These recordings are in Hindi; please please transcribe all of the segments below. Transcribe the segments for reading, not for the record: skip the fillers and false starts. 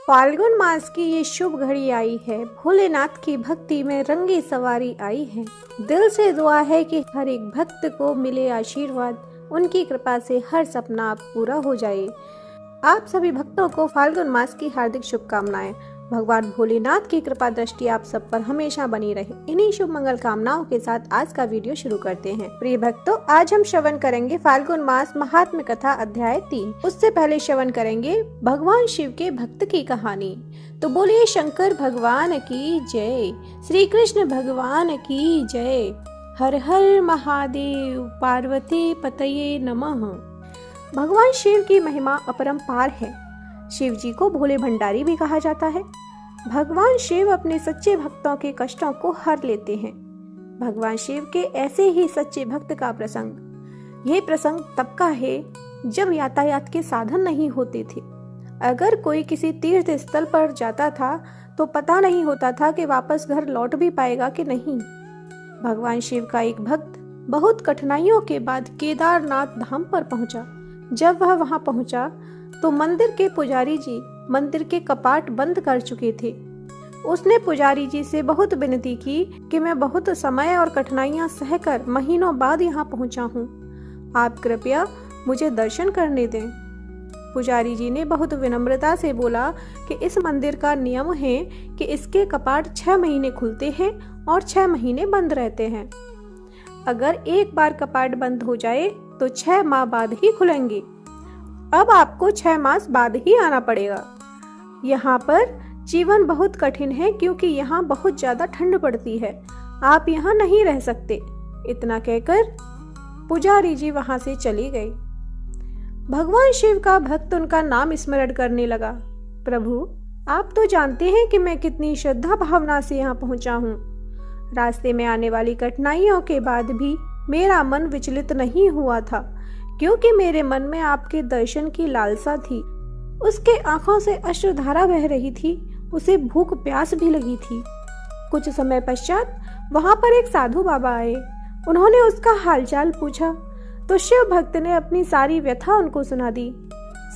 फाल्गुन मास की ये शुभ घड़ी आई है। भोलेनाथ की भक्ति में रंगी सवारी आई है। दिल से दुआ है कि हर एक भक्त को मिले आशीर्वाद, उनकी कृपा से हर सपना आप पूरा हो जाए। आप सभी भक्तों को फाल्गुन मास की हार्दिक शुभकामनाएं। भगवान भोलेनाथ की कृपा दृष्टि आप सब पर हमेशा बनी रहे। इन्हीं शुभ मंगल कामनाओं के साथ आज का वीडियो शुरू करते हैं। प्रिय भक्तों, आज हम श्रवण करेंगे फाल्गुन मास महात्म्य कथा अध्याय 3। उससे पहले श्रवण करेंगे भगवान शिव के भक्त की कहानी। तो बोलिए शंकर भगवान की जय, श्री कृष्ण भगवान की जय। हर हर महादेव, पार्वती पतये नमः। भगवान शिव की महिमा अपरंपार है। शिव जी को भोले भंडारी भी कहा जाता है। भगवान शिव अपने सच्चे भक्तों के कष्टों को हर लेते हैं। भगवान शिव के ऐसे ही सच्चे भक्त का प्रसंग, यह प्रसंग तब का है जब यातायात के साधन नहीं होते थे। अगर कोई किसी तीर्थ स्थल पर जाता था तो पता नहीं होता था कि वापस घर लौट भी पाएगा कि नहीं। भगवान शिव का एक भक्त बहुत कठिनाइयों के बाद केदारनाथ धाम पर पहुंचा। जब वह वहां पहुंचा तो मंदिर के पुजारी जी मंदिर के कपाट बंद कर चुके थे। उसने पुजारी जी से बहुत विनती की कि मैं बहुत समय और कठिनाइयां सहकर महीनों बाद यहाँ पहुंचा हूँ, आप कृपया मुझे दर्शन करने दें। पुजारी जी ने बहुत विनम्रता से बोला कि इस मंदिर का नियम है कि इसके कपाट 6 महीने खुलते हैं और 6 महीने बंद रहते हैं। अगर एक बार कपाट बंद हो जाए तो 6 माह बाद ही खुलेंगे। अब आपको 6 मास बाद ही आना पड़ेगा। यहाँ पर जीवन बहुत कठिन है क्योंकि यहाँ बहुत ज्यादा ठंड पड़ती है। आप यहाँ नहीं रह सकते। इतना कहकर पुजारी जी वहां से चली गई। भगवान शिव का भक्त उनका नाम स्मरण करने लगा। प्रभु, आप तो जानते हैं कि मैं कितनी श्रद्धा भावना से यहाँ पहुंचा हूँ। रास्ते में आने वाली कठिनाइयों के बाद भी मेरा मन विचलित नहीं हुआ था, क्योंकि मेरे मन में आपके दर्शन की लालसा थी। उसके आंखों से अश्रुधारा बह रही थी। उसे भूख प्यास भी लगी थी। कुछ समय पश्चात वहां पर एक साधु बाबा आए। उन्होंने उसका हालचाल पूछा तो शिव भक्त ने अपनी सारी व्यथा उनको सुना दी।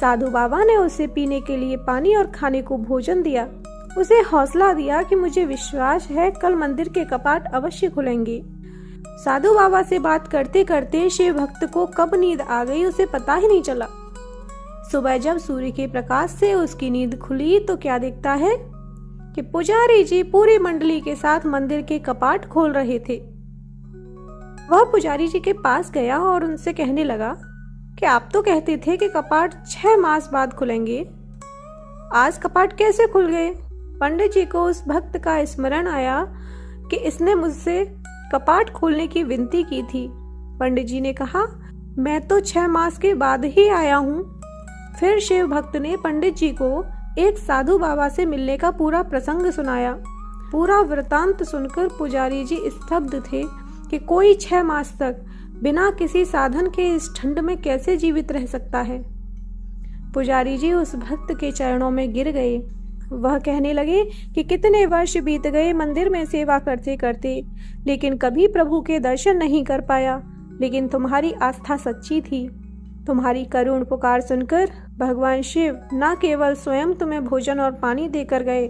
साधु बाबा ने उसे पीने के लिए पानी और खाने को भोजन दिया। उसे हौसला दिया कि मुझे विश्वास है कल मंदिर के कपाट अवश्य खुलेंगे। साधु बाबा से बात करते करते शिव भक्त को कब नींद आ गई उसे पता ही नहीं चला। सुबह जब सूर्य के प्रकाश से उसकी नींद खुली तो क्या दिखता है कि पुजारी जी पूरी मंडली के साथ मंदिर के कपाट खोल रहे थे। वह पुजारी जी के पास गया और उनसे कहने लगा कि आप तो कहते थे कि कपाट 6 मास बाद खुलेंगे, आज कपाट कैसे खुल गए। पंडित जी को उस भक्त का स्मरण आया कि इसने मुझसे कपाट खोलने की विनती की थी। पंडित जी ने कहा, मैं तो 6 मास के बाद ही आया हूँ। फिर शिव भक्त ने पंडित जी को एक साधु बाबा से मिलने का पूरा प्रसंग सुनाया। पूरा वृतांत सुनकर पुजारी जी स्तब्ध थे कि कोई 6 मास तक बिना किसी साधन के इस ठंड में कैसे जीवित रह सकता है। पुजारी जी उस भक्त के चरणों में गिर गए। वह कहने लगे कि कितने वर्ष बीत गए मंदिर में सेवा करते करते, लेकिन कभी प्रभु के दर्शन नहीं कर पाया। लेकिन तुम्हारी आस्था सच्ची थी। तुम्हारी करुण पुकार सुनकर भगवान शिव न केवल स्वयं तुम्हें भोजन और पानी देकर गए,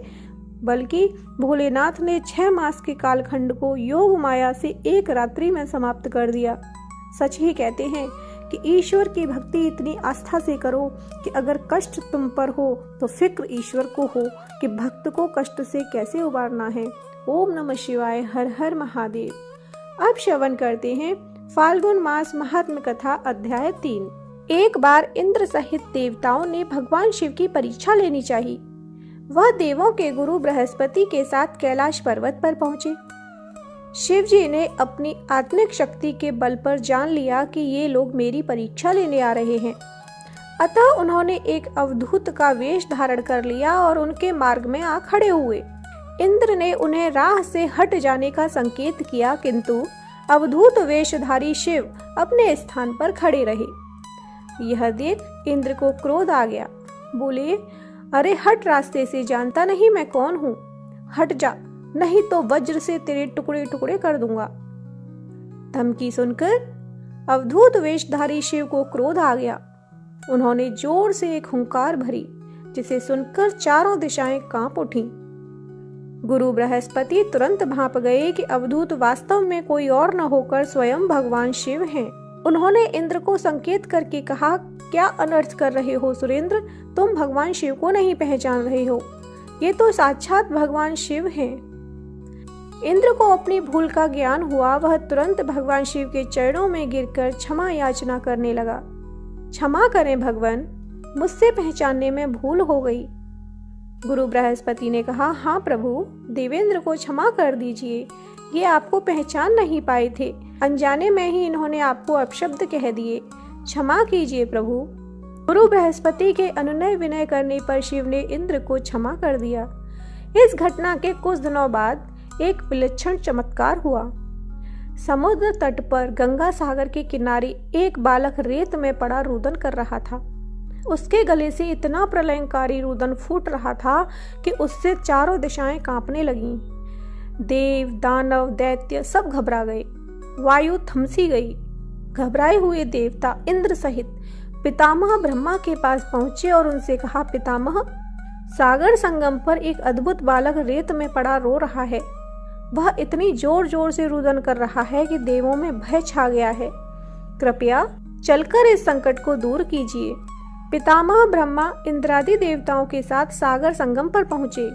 बल्कि भोलेनाथ ने 6 मास के कालखंड को योग माया से एक रात्रि में समाप्त कर दिया। सच ही कहते हैं कि ईश्वर की भक्ति इतनी आस्था से करो कि अगर कष्ट तुम पर हो तो फिक्र ईश्वर को हो कि भक्त को कष्ट से कैसे उबारना है। ओम नमः शिवाय, हर हर महादेव। अब श्रवण करते हैं फाल्गुन मास महात्म्य कथा अध्याय 3। एक बार इंद्र सहित देवताओं ने भगवान शिव की परीक्षा लेनी चाहिए। वह देवों के गुरु बृहस्पति के साथ कैलाश पर्वत पर पहुंचे। शिव जी ने अपनी आत्मिक शक्ति के बल पर जान लिया कि ये लोग मेरी परीक्षा लेने आ रहे हैं। अतः उन्होंने एक अवधूत का वेश धारण कर लिया और उनके मार्ग में आ खड़े हुए। इंद्र ने उन्हें राह से हट जाने का संकेत किया, किंतु अवधूत वेशधारी शिव अपने स्थान पर खड़े रहे। यह देख इंद्र को क्रोध आ गया। बोले, अरे हट रास्ते से, जानता नहीं मैं कौन हूँ। हट जा, नहीं तो वज्र से तेरे टुकड़े टुकड़े कर दूंगा। धमकी सुनकर अवधूत वेशधारी शिव को क्रोध आ गया। उन्होंने जोर से एक हुंकार भरी, जिसे सुनकर चारों दिशाएं कांप उठीं। गुरु बृहस्पति तुरंत भांप गए कि अवधूत वास्तव में कोई और न होकर स्वयं भगवान शिव हैं। उन्होंने इंद्र को संकेत करके कहा, क्या अनर्थ कर रहे हो सुरेंद्र, तुम भगवान शिव को नहीं पहचान रहे हो, ये तो साक्षात भगवान शिव हैं। इंद्र को अपनी भूल का ज्ञान हुआ। वह तुरंत भगवान शिव के चरणों में गिरकर क्षमा याचना करने लगा। क्षमा करें भगवान, मुझसे पहचानने में भूल हो गई। गुरु बृहस्पति ने कहा, हाँ प्रभु, देवेंद्र को क्षमा कर दीजिए, ये आपको पहचान नहीं पाए थे, अनजाने में ही इन्होंने आपको अपशब्द कह दिए, क्षमा कीजिए प्रभु। गुरु बृहस्पति के अनुनय विनय करने पर शिव ने इंद्र को क्षमा कर दिया। इस घटना के कुछ दिनों बाद एक विलक्षण चमत्कार हुआ। समुद्र तट पर गंगा सागर के किनारे एक बालक रेत में पड़ा रुदन कर रहा था। उसके गले से इतना प्रलयंकारी रुदन फूट रहा था कि उससे चारों दिशाएं कांपने लगीं। देव, दानव, दैत्य सब घबरा गए। वायु थमसी गई। घबराए हुए देवता इंद्र सहित पितामह ब्रह्मा के पास पहुंचे और उनसे कहा, पितामह, सागर संगम पर एक अद्भुत बालक रेत में पड़ा रो रहा है। वह इतनी जोर जोर से रुदन कर रहा है कि देवों में भय छा गया है। कृपया चलकर इस संकट को दूर कीजिए। पितामह ब्रह्मा इंद्रादि देवताओं के साथ सागर संगम पर पहुंचे।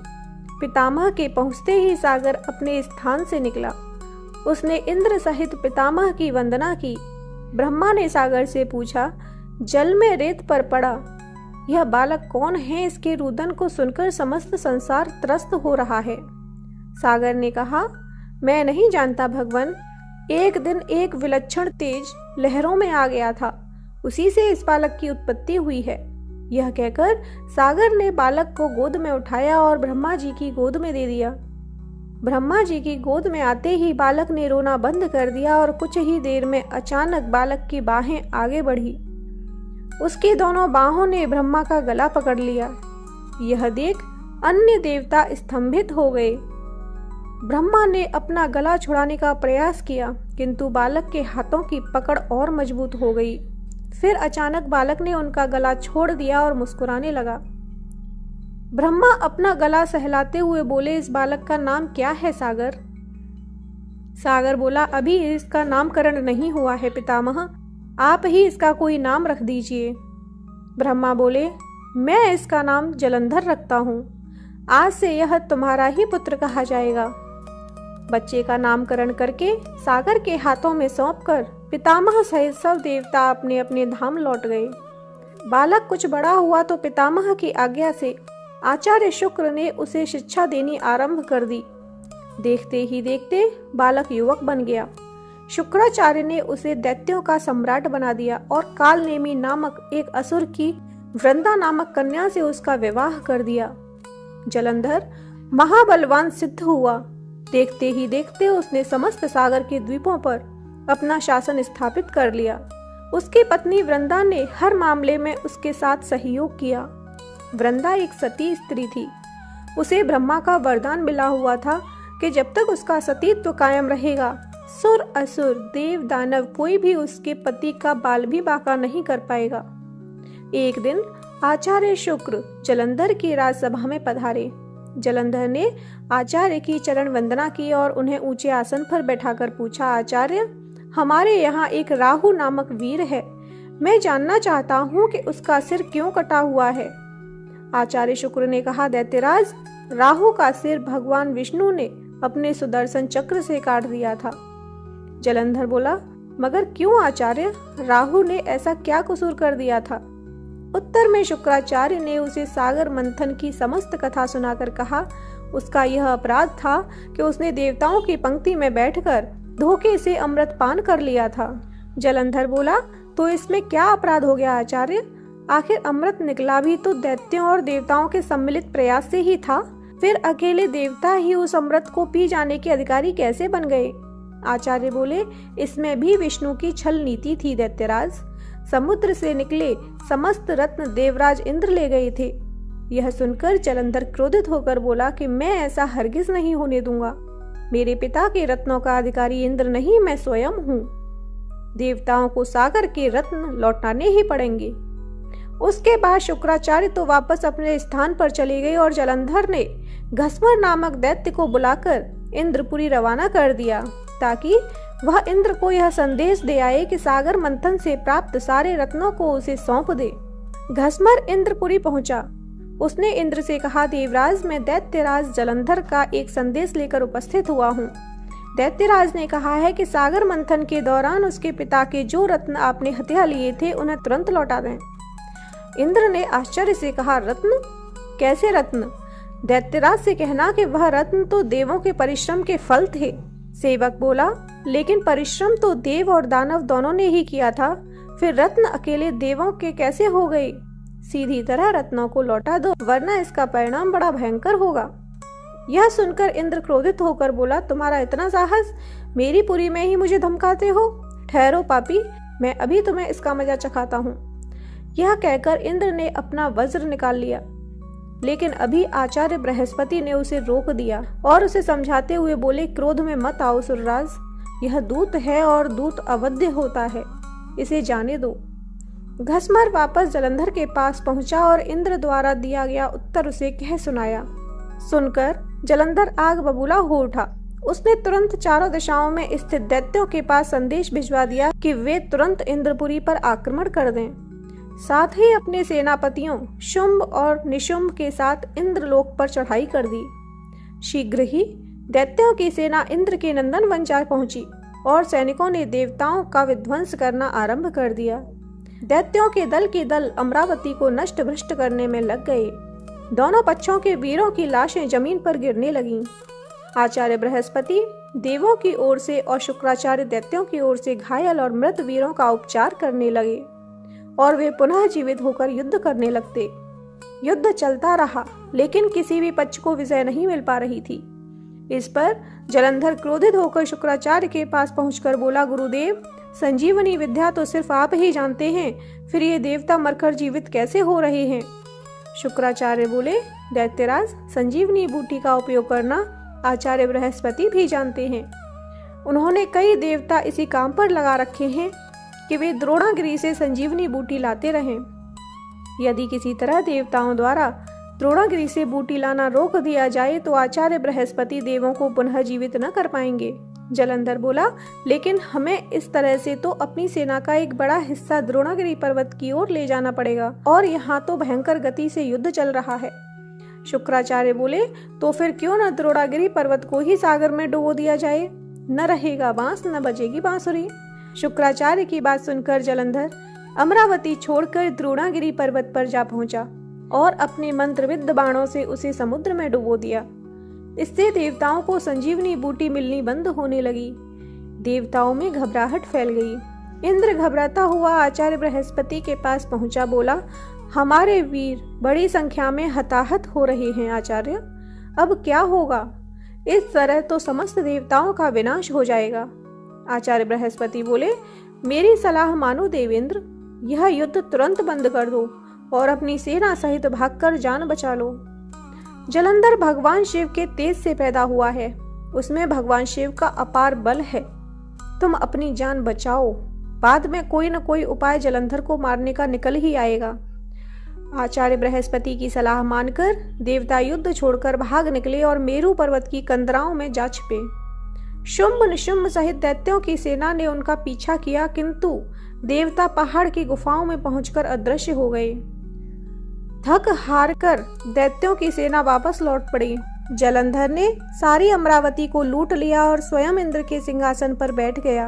पितामह के पहुंचते ही सागर अपने स्थान से निकला। उसने इंद्र सहित पितामह की वंदना की। ब्रह्मा ने सागर से पूछा, जल में रेत पर पड़ा यह बालक कौन है? इसके रुदन को सुनकर समस्त संसार त्रस्त हो रहा है। सागर ने कहा, मैं नहीं जानता भगवान, एक दिन एक विलक्षण तेज लहरों में आ गया था, उसी से इस बालक की उत्पत्ति हुई है। यह कहकर सागर ने बालक को गोद में उठाया और ब्रह्मा जी की गोद में दे दिया। ब्रह्मा जी की गोद में आते ही बालक ने रोना बंद कर दिया और कुछ ही देर में अचानक बालक की बाहें आगे बढ़ी। उसकी दोनों बाहों ने ब्रह्मा का गला पकड़ लिया। यह देख अन्य देवता स्तंभित हो गए। ब्रह्मा ने अपना गला छुड़ाने का प्रयास किया, किंतु बालक के हाथों की पकड़ और मजबूत हो गई। फिर अचानक बालक ने उनका गला छोड़ दिया और मुस्कुराने लगा। ब्रह्मा अपना गला सहलाते हुए बोले, इस बालक का नाम क्या है सागर? सागर बोला, अभी इसका नामकरण नहीं हुआ है पितामह, आप ही इसका कोई नाम रख दीजिए। ब्रह्मा बोले, मैं इसका नाम जलंधर रखता हूँ, आज से यह तुम्हारा ही पुत्र कहा जाएगा। बच्चे का नामकरण करके सागर के हाथों में सौंपकर पितामह सहित सब देवता अपने अपने धाम लौट गए। बालक कुछ बड़ा हुआ तो पितामह की आज्ञा से आचार्य शुक्र ने उसे शिक्षा देनी आरंभ कर दी। देखते ही देखते बालक युवक बन गया। शुक्राचार्य ने उसे दैत्यों का सम्राट बना दिया और कालनेमी नामक एक असुर की वृंदा नामक कन्या से उसका विवाह कर दिया। जलंधर महाबलवान सिद्ध हुआ। देखते ही देखते उसने समस्त सागर के द्वीपों पर अपना शासन स्थापित कर लिया। उसकी पत्नी वृंदा ने हर मामले में उसके साथ सहयोग किया। वृंदा एक सती स्त्री थी। उसे ब्रह्मा का वरदान मिला हुआ था कि जब तक उसका सतीत्व कायम रहेगा, सुर असुर देव दानव कोई भी उसके पति का बाल भी बांका नहीं कर पाएगा। एक दिन आचार्य शुक्र जलंधर की राजसभा में पधारे। जलंधर ने आचार्य की चरण वंदना की और उन्हें ऊंचे आसन पर बैठाकर पूछा, आचार्य, हमारे यहाँ एक राहु नामक वीर है, मैं जानना चाहता हूँ कि उसका सिर क्यों कटा हुआ है। आचार्य शुक्र ने कहा, दैत्यराज, राहु का सिर भगवान विष्णु ने अपने सुदर्शन चक्र से काट दिया था। जलंधर बोला, मगर क्यों आचार्य, राहु ने ऐसा क्या कसूर कर दिया था? उत्तर में शुक्राचार्य ने उसे सागर मंथन की समस्त कथा सुनाकर कहा, उसका यह अपराध था कि उसने देवताओं की पंक्ति में बैठकर धोखे से अमृत पान कर लिया था। जलंधर बोला, तो इसमें क्या अपराध हो गया आचार्य? आखिर अमृत निकला भी तो दैत्यों और देवताओं के सम्मिलित प्रयास से ही था, फिर अकेले देवता ही उस अमृत को पी जाने के अधिकारी कैसे बन गए? आचार्य बोले, इसमें भी विष्णु की छल नीति थी दैत्यराज। समुद्र से निकले समस्त रत्न देवराज इंद्र ले गए थे। यह सुनकर जलंधर क्रोधित होकर बोला कि मैं ऐसा हरगिज नहीं होने दूंगा। मेरे पिता के रत्नों का अधिकारी इंद्र नहीं, मैं स्वयं हूँ। देवताओं को सागर के रत्न लौटाने ही पड़ेंगे। उसके बाद शुक्राचार्य तो वापस अपने स्थान पर चली गई और जलंधर ने घस्मर नामक दैत्य को बुलाकर इंद्रपुरी रवाना कर दिया ताकि वह इंद्र को यह संदेश दे आए कि सागर मंथन से प्राप्त सारे रत्नों को उसे सौंप दे। घस्मर इंद्रपुरी पहुंचा। उसने इंद्र से कहा, देवराज, मैं दैत्यराज जलंधर का एक संदेश लेकर उपस्थित हुआ हूँ। दैत्यराज ने कहा है कि सागर मंथन के दौरान उसके पिता के जो रत्न आपने हत्या लिए थे उन्हें तुरंत लौटा दें। इंद्र ने आश्चर्य से कहा, रत्न? कैसे रत्न? दैत्यराज से कहना कि वह रत्न तो देवों के परिश्रम के फल थे। सेवक बोला, लेकिन परिश्रम तो देव और दानव दोनों ने ही किया था, फिर रत्न अकेले देवों के कैसे हो गए? सीधी तरह रत्नों को लौटा दो, वरना इसका परिणाम बड़ा भयंकर होगा। यह सुनकर इंद्र क्रोधित होकर बोला, तुम्हारा इतना साहस, मेरी पुरी में ही मुझे धमकाते हो? ठहरो पापी, मैं अभी तुम्हें इसका मजा चखाता हूँ। यह कहकर इंद्र ने अपना वज्र निकाल लिया, लेकिन अभी आचार्य बृहस्पति ने उसे रोक दिया और उसे समझाते हुए बोले, क्रोध में मत आओ सुरराज, यह दूत है और दूत अवध्य होता है, इसे जाने दो। घस्मर वापस जलंधर के पास पहुंचा और इंद्र द्वारा दिया गया उत्तर उसे कह सुनाया। सुनकर जलंधर आग बबूला हो उठा। उसने तुरंत चारों दिशाओं में स्थित दैत्यों के पास संदेश भिजवा दिया कि वे तुरंत इंद्रपुरी पर आक्रमण कर दें। साथ ही अपने सेनापतियों शुंभ और निशुंभ के साथ इंद्रलोक पर चढ़ाई कर दी। शीघ्र ही दैत्यों की सेना इंद्र के नंदन वन जा पहुंची और सैनिकों ने देवताओं का विध्वंस करना आरंभ कर दिया। दैत्यों के दल अमरावती को नष्ट भ्रष्ट करने में लग गए। दोनों पक्षों के वीरों की लाशें जमीन पर गिरने लगीं। आचार्य बृहस्पति देवों की ओर से और शुक्राचार्य दैत्यों की ओर से घायल और मृत वीरों का उपचार करने लगे और वे पुनः जीवित होकर युद्ध करने लगते। युद्ध चलता रहा, लेकिन किसी भी पक्ष को विजय नहीं मिल पा रही थी। इस पर जलंधर क्रोधित होकर शुक्राचार्य के पास पहुंचकर बोला, गुरुदेव, संजीवनी विद्या तो सिर्फ आप ही जानते हैं, फिर ये देवता मरकर जीवित कैसे हो रहे हैं? शुक्राचार्य बोले, दैत्यराज, संजीवनी बूटी का उपयोग करना आचार्य बृहस्पति भी जानते हैं। उन्होंने कई देवता इसी काम पर लगा रखे हैं कि वे द्रोणागिरी से संजीवनी बूटी लाते रहें। यदि किसी तरह देवताओं द्वारा द्रोणागिरी से बूटी लाना रोक दिया जाए तो आचार्य बृहस्पति देवों को पुनः जीवित न कर पाएंगे। जलंधर बोला, लेकिन हमें इस तरह से तो अपनी सेना का एक बड़ा हिस्सा द्रोणागिरी पर्वत की ओर ले जाना पड़ेगा और यहाँ तो भयंकर गति से युद्ध चल रहा है। शुक्राचार्य बोले, तो फिर क्यों न द्रोणागिरी पर्वत को ही सागर में डुबो दिया जाए? न रहेगा बांस, न बजेगी बांसुरी। शुक्राचार्य की बात सुनकर जलंधर अमरावती छोड़कर द्रोणागिरी पर्वत पर जा पहुंचा और अपने मंत्रविद्ध बाणों से उसे समुद्र में डुबो दिया। इससे देवताओं को संजीवनी बूटी मिलनी बंद होने लगी। देवताओं में घबराहट फैल गई। इंद्र घबराता हुआ आचार्य बृहस्पति के पास पहुंचा, बोला, हमारे वीर बड़ी संख्या में हताहत हो रहे हैं आचार्य, अब क्या होगा? इस तरह तो समस्त देवताओं का विनाश हो जाएगा। आचार्य बृहस्पति बोले, मेरी सलाह मानो देवेंद्र, यह युद्ध तुरंत बंद कर दो और अपनी सेना सहित भागकर जान बचा लो। जलंधर भगवान शिव के तेज से पैदा हुआ है, उसमें भगवान शिव का अपार बल है। तुम अपनी जान बचाओ, बाद में कोई न कोई उपाय जलंधर को मारने का निकल ही आएगा। आचार्य बृहस्पति की सलाह मानकर देवता युद्ध छोड़कर भाग निकले और मेरू पर्वत की कंदराओं में जा छिपे। शुंभ निशुंभ सहित दैत्यों की सेना ने उनका पीछा किया, किंतु देवता पहाड़ की गुफाओं में पहुंचकर अदृश्य हो गए। थक हार कर दैत्यों की सेना वापस लौट पड़ी। जलंधर ने सारी अमरावती को लूट लिया और स्वयं इंद्र के सिंहासन पर बैठ गया।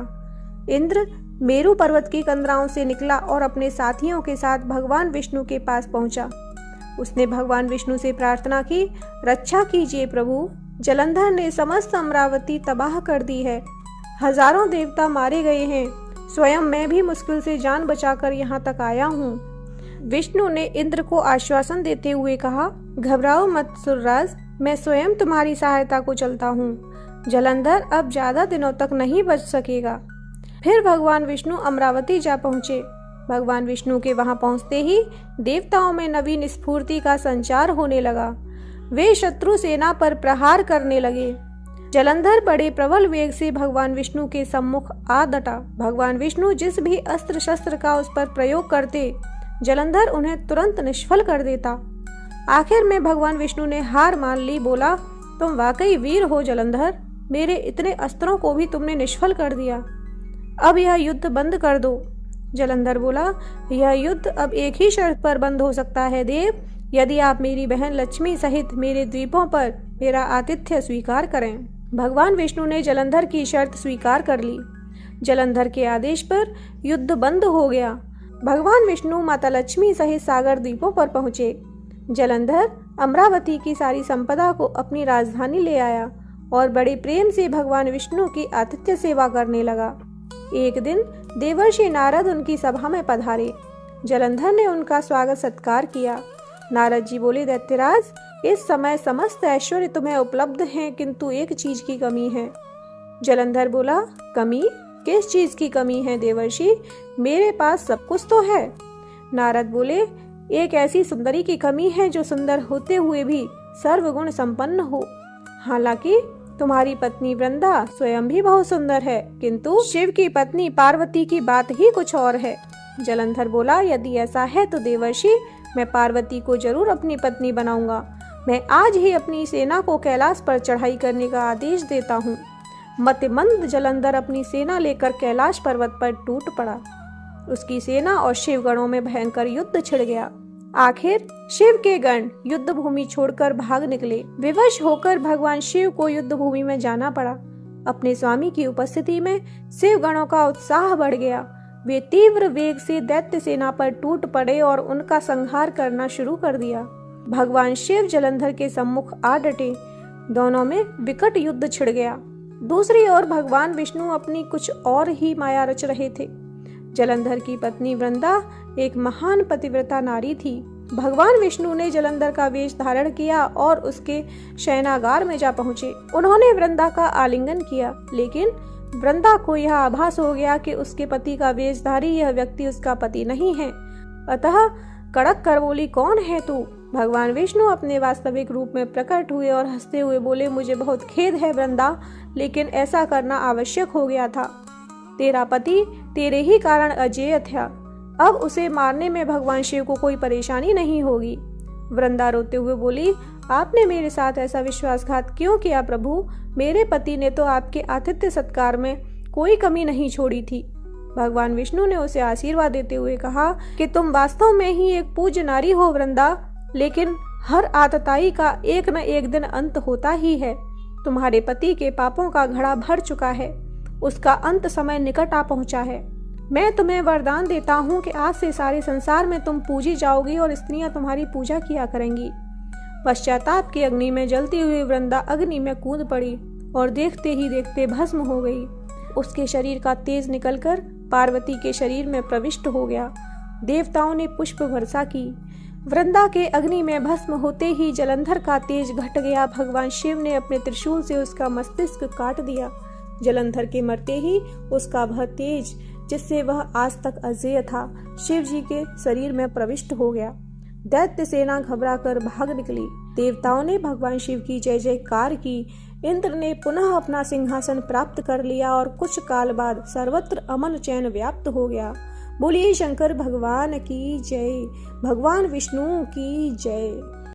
इंद्र मेरू पर्वत की कंदराओं से निकला और अपने साथियों के साथ भगवान विष्णु के पास पहुंचा। उसने भगवान विष्णु से प्रार्थना की, रक्षा कीजिए प्रभु, जलंधर ने समस्त अमरावती तबाह कर दी है, हजारों देवता मारे गए हैं, स्वयं मैं भी मुश्किल से जान बचाकर यहाँ तक आया हूँ। विष्णु ने इंद्र को आश्वासन देते हुए कहा, घबराओ मत सुरराज, मैं स्वयं तुम्हारी सहायता को चलता हूँ। जलंधर अब ज्यादा दिनों तक नहीं बच सकेगा। फिर भगवान विष्णु अमरावती जा पहुँचे। भगवान विष्णु के वहां पहुंचते ही देवताओं में नवीन स्फूर्ति का संचार होने लगा। वे शत्रु सेना पर प्रहार करने लगे। जलंधर बड़े प्रबल वेग से भगवान विष्णु के सम्मुख आ डटा। भगवान विष्णु जिस भी अस्त्र शस्त्र का उस पर प्रयोग करते जलंधर उन्हें तुरंत निष्फल कर देता। आखिर में भगवान विष्णु ने हार मान ली। बोला, तुम वाकई वीर हो जलंधर, मेरे इतने अस्त्रों को भी तुमने निष्फल कर दिया। अब यह युद्ध बंद कर दो। जलंधर बोला, यह युद्ध अब एक ही शर्त पर बंद हो सकता है देव, यदि आप मेरी बहन लक्ष्मी सहित मेरे द्वीपों पर मेरा आतिथ्य स्वीकार करें। भगवान विष्णु ने जलंधर की शर्त स्वीकार कर ली। जलंधर के आदेश पर युद्ध बंद हो गया। भगवान विष्णु माता लक्ष्मी सहित सागर द्वीपों पर पहुंचे। जलंधर अमरावती की सारी संपदा को अपनी राजधानी ले आया और बड़े प्रेम से भगवान विष्णु की आतिथ्य सेवा करने लगा। एक दिन देवर्षि नारद उनकी सभा में पधारे। जलंधर ने उनका स्वागत सत्कार किया। नारद जी बोले, दैत्यराज, इस समय समस्त ऐश्वर्य तुम्हें उपलब्ध हैं, किंतु एक चीज की कमी है। जलंधर बोला, कमी? किस चीज की कमी है देवर्षि? मेरे पास सब कुछ तो है। नारद बोले, एक ऐसी सुंदरी की कमी है जो सुंदर होते हुए भी सर्वगुण संपन्न हो। हालांकि तुम्हारी पत्नी वृंदा स्वयं भी बहुत सुंदर है, किंतु शिव की पत्नी पार्वती की बात ही कुछ और है। जलंधर बोला, यदि ऐसा है तो देवर्षि, मैं पार्वती को जरूर अपनी पत्नी बनाऊंगा। मैं आज ही अपनी सेना को कैलाश पर चढ़ाई करने का आदेश देता हूँ। मतिमंद जलंधर अपनी सेना लेकर कैलाश पर्वत पर टूट पड़ा। उसकी सेना और शिवगणों में भयंकर युद्ध छिड़ गया। आखिर शिव के गण युद्ध भूमि छोड़कर भाग निकले। विवश होकर भगवान शिव को युद्ध भूमि में जाना पड़ा। अपने स्वामी की उपस्थिति में शिव गणों का उत्साह बढ़ गया। वे तीव्र वेग से दैत्य सेना पर टूट पड़े और उनका संहार करना शुरू कर दिया। भगवान शिव जलंधर के सम्मुख आ डटे। दोनों में विकट युद्ध छिड़ गया। दूसरी ओर भगवान विष्णु अपनी कुछ और ही माया रच रहे थे। जलंधर की पत्नी वृंदा एक महान पतिव्रता नारी थी। भगवान विष्णु ने जलंधर का वेश धारण किया और उसके शयनागार में जा पहुंचे। उन्होंने वृंदा का आलिंगन किया, लेकिन वृंदा को यह आभास हो गया कि उसके पति का वेशधारी यह व्यक्ति उसका पति नहीं है। अतः कड़क कर बोली, कौन है तू? भगवान विष्णु अपने वास्तविक रूप में प्रकट हुए और हंसते हुए बोले, मुझे बहुत खेद है वृंदा, लेकिन ऐसा करना आवश्यक हो गया था। तेरा पति तेरे ही कारण अजेय था। अब उसे मारने में भगवान शिव को कोई परेशानी नहीं होगी। वृंदा रोते हुए बोली, आपने मेरे साथ ऐसा विश्वासघात क्यों किया प्रभु? मेरे पति ने तो आपके आतिथ्य सत्कार में कोई कमी नहीं छोड़ी थी। भगवान विष्णु ने उसे आशीर्वाद देते हुए कहा कि तुम वास्तव में ही एक पूज्य नारी हो वृंदा, लेकिन हर आतताई का एक न एक दिन अंत होता ही है। तुम्हारे पति के पापों का घड़ा भर चुका है, उसका अंत समय निकट आ पहुंचा है। मैं तुम्हें वरदान देता हूँ कि आज से सारे संसार में तुम पूजी जाओगी और स्त्रियां तुम्हारी पूजा किया करेंगी। पश्चाताप की अग्नि में जलती हुई वृंदा अग्नि में कूद पड़ी और देखते ही देखते भस्म हो गई। उसके शरीर का तेज निकलकर पार्वती के शरीर में प्रविष्ट हो गया। देवताओं ने पुष्प वर्षा की। वृंदा के अग्नि में भस्म होते ही जलंधर का तेज घट गया। भगवान शिव ने अपने त्रिशूल से उसका मस्तिष्क काट दिया। जलंधर के मरते ही उसका वह तेज, जिससे वह आज तक अजेय था, शिव जी के शरीर में प्रविष्ट हो गया। दैत्य सेना घबराकर भाग निकली। देवताओं ने भगवान शिव की जय जयकार की। इंद्र ने पुनः अपना सिंहासन प्राप्त कर लिया और कुछ काल बाद सर्वत्र अमन चैन व्याप्त हो गया। बोलिए शंकर भगवान की जय, भगवान विष्णु की जय।